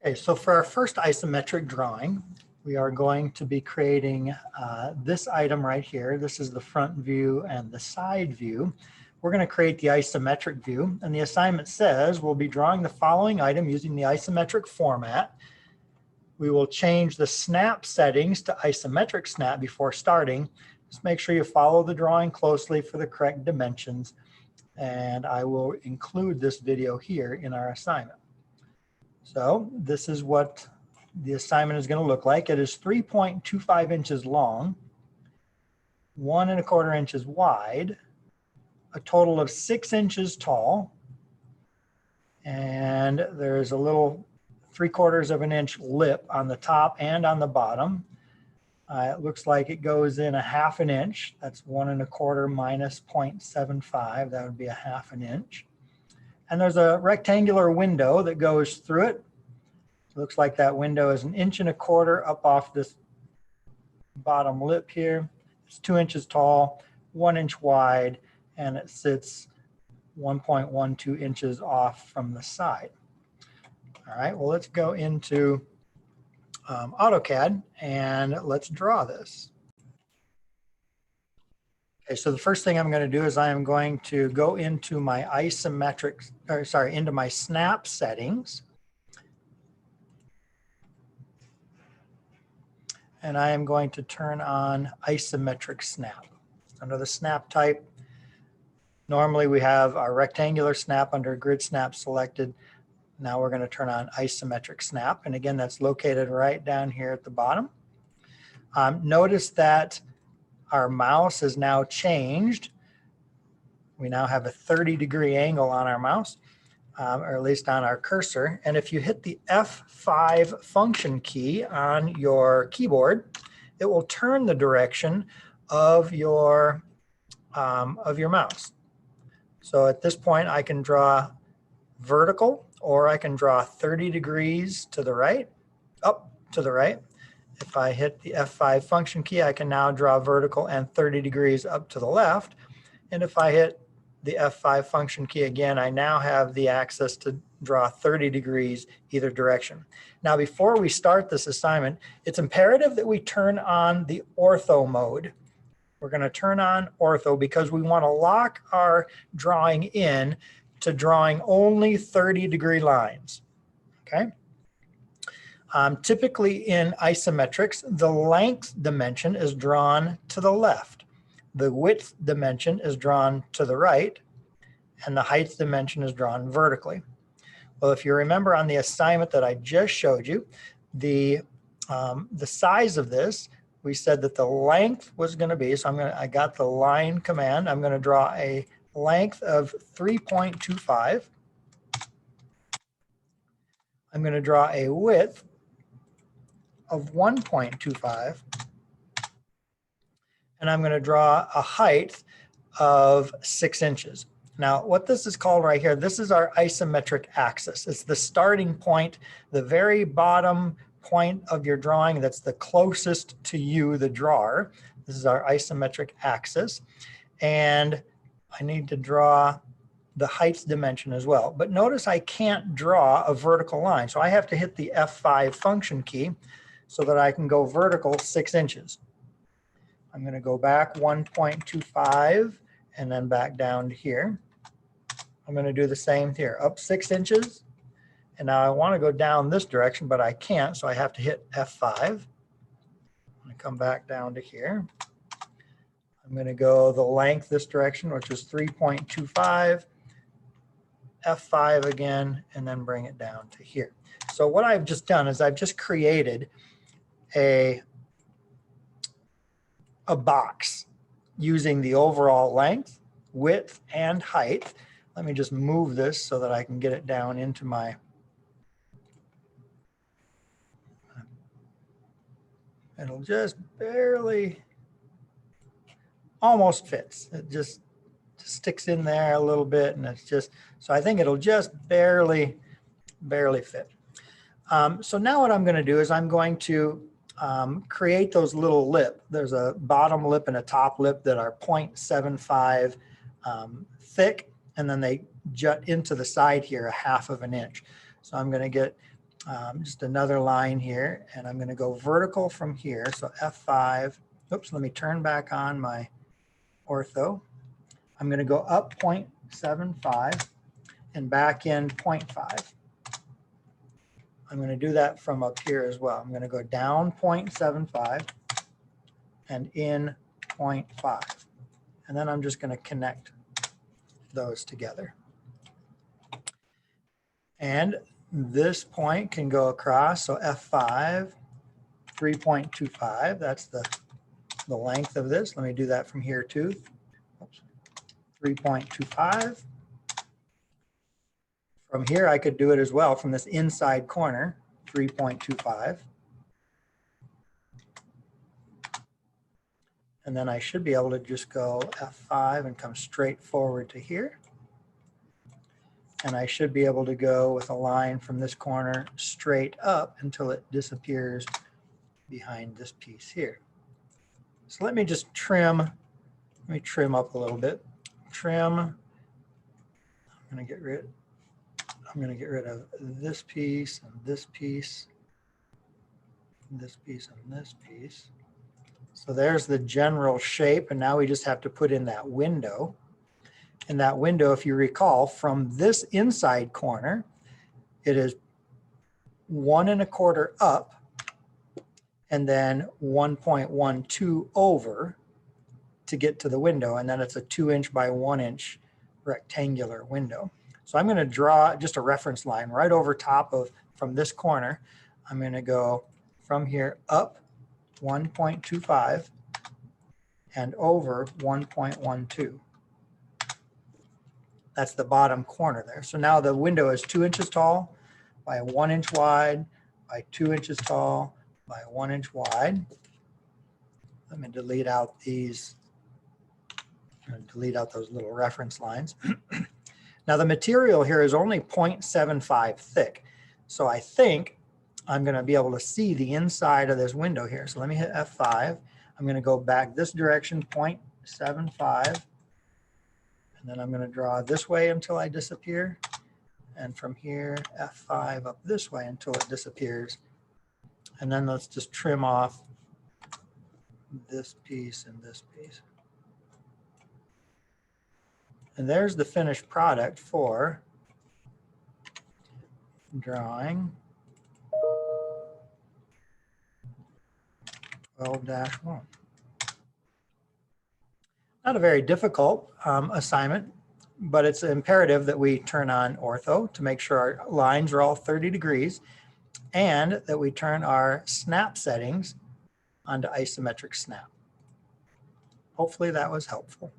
Okay, so for our first isometric drawing, we are going to be creating this item right here. This is the front view and the side view. We're going to create the isometric view, and the assignment says we'll be drawing the following item using the isometric format. We will change the snap settings to isometric snap before starting. Just make sure you follow the drawing closely for the correct dimensions, and I will include this video here in our assignment. So this is what the assignment is going to look like. It is 3.25 inches long, 1 1/4 inches wide, a total of 6 inches tall, and there's a little 3/4 of an inch lip on the top and on the bottom. It looks like it goes in a 1/2 inch. That's 1 1/4 minus 0.75. That would be a 1/2 inch. And there's a rectangular window that goes through it. It looks like that window is 1 1/4 inches up off this bottom lip here. It's 2 inches tall, 1 inch wide, and it sits 1.12 inches off from the side. All right, well, let's go into AutoCAD and let's draw this. Okay, so the first thing I'm going to do is I am going to go into my into my snap settings. And I am going to turn on Isometric Snap. Under the snap type, normally we have our rectangular snap under grid snap selected. Now we're going to turn on Isometric Snap. And again, that's located right down here at the bottom. Notice that our mouse is now changed. We now have a 30-degree angle on our mouse, or at least on our cursor. And if you hit the F5 function key on your keyboard, it will turn the direction of your mouse. So at this point, I can draw vertical, or I can draw 30 degrees to the right, up to the right. If I hit the F5 function key, I can now draw vertical and 30 degrees up to the left. And if I hit the F5 function key again, I now have the access to draw 30 degrees either direction. Now, before we start this assignment, it's imperative that we turn on the ortho mode. We're going to turn on ortho because we want to lock our drawing in to drawing only 30-degree lines. Okay. Typically in isometrics, the length dimension is drawn to the left. The width dimension is drawn to the right, and the height dimension is drawn vertically. Well, if you remember on the assignment that I just showed you, the size of this, we said that the length was going to be, so I got the line command. I'm going to draw a length of 3.25. I'm going to draw a width of 1.25. And I'm going to draw a height of 6 inches. Now, what this is called right here, this is our isometric axis. It's the starting point, the very bottom point of your drawing that's the closest to you, the drawer. This is our isometric axis. And I need to draw the height dimension as well. But notice I can't draw a vertical line. So I have to hit the F5 function key so that I can go vertical 6 inches. I'm going to go back 1.25 and then back down to here. I'm going to do the same here, up 6 inches. And now I want to go down this direction, but I can't, so I have to hit F5. I'm going to come back down to here. I'm going to go the length this direction, which is 3.25, F5 again, and then bring it down to here. So what I've just done is I've just created a box using the overall length, width, and height. Let me just move this so that I can get it down into my, it'll just barely, almost fits. It just sticks in there a little bit, and it's just, so I think it'll just barely fit. So now what I'm going to do is I'm going to create those little lip. There's a bottom lip and a top lip that are 0.75 thick, and then they jut into the side here 1/2 inch. So I'm going to get just another line here, and I'm going to go vertical from here. So F5, oops, let me turn back on my ortho. I'm going to go up 0.75 and back in 0.5. I'm going to do that from up here as well. I'm going to go down 0.75 and in 0.5. And then I'm just going to connect those together. And this point can go across, so F5, 3.25, that's the length of this. Let me do that from here too. 3.25. From here, I could do it as well from this inside corner, 3.25. And then I should be able to just go F5 and come straight forward to here. And I should be able to go with a line from this corner straight up until it disappears behind this piece here. So let me just trim, let me trim up a little bit. Trim, I'm going to get rid of this piece and this piece, and this piece and this piece. So there's the general shape, and now we just have to put in that window. And that window, if you recall, from this inside corner, it is 1 1/4 up and then 1.12 over to get to the window. And then it's a 2" by 1" rectangular window. So I'm going to draw just a reference line right over top of, from this corner. I'm going to go from here up 1.25 and over 1.12. That's the bottom corner there. So now the window is 2 inches tall by 1 inch wide by 2 inches tall by 1 inch wide. Let me delete out these, delete out those little reference lines. Now the material here is only 0.75 thick. So I think I'm going to be able to see the inside of this window here. So let me hit F5. I'm going to go back this direction, 0.75. And then I'm going to draw this way until I disappear. And from here, F5 up this way until it disappears. And then let's just trim off this piece and this piece. And there's the finished product for drawing 12-1. Not a very difficult assignment, but it's imperative that we turn on ortho to make sure our lines are all 30 degrees and that we turn our snap settings onto isometric snap. Hopefully that was helpful.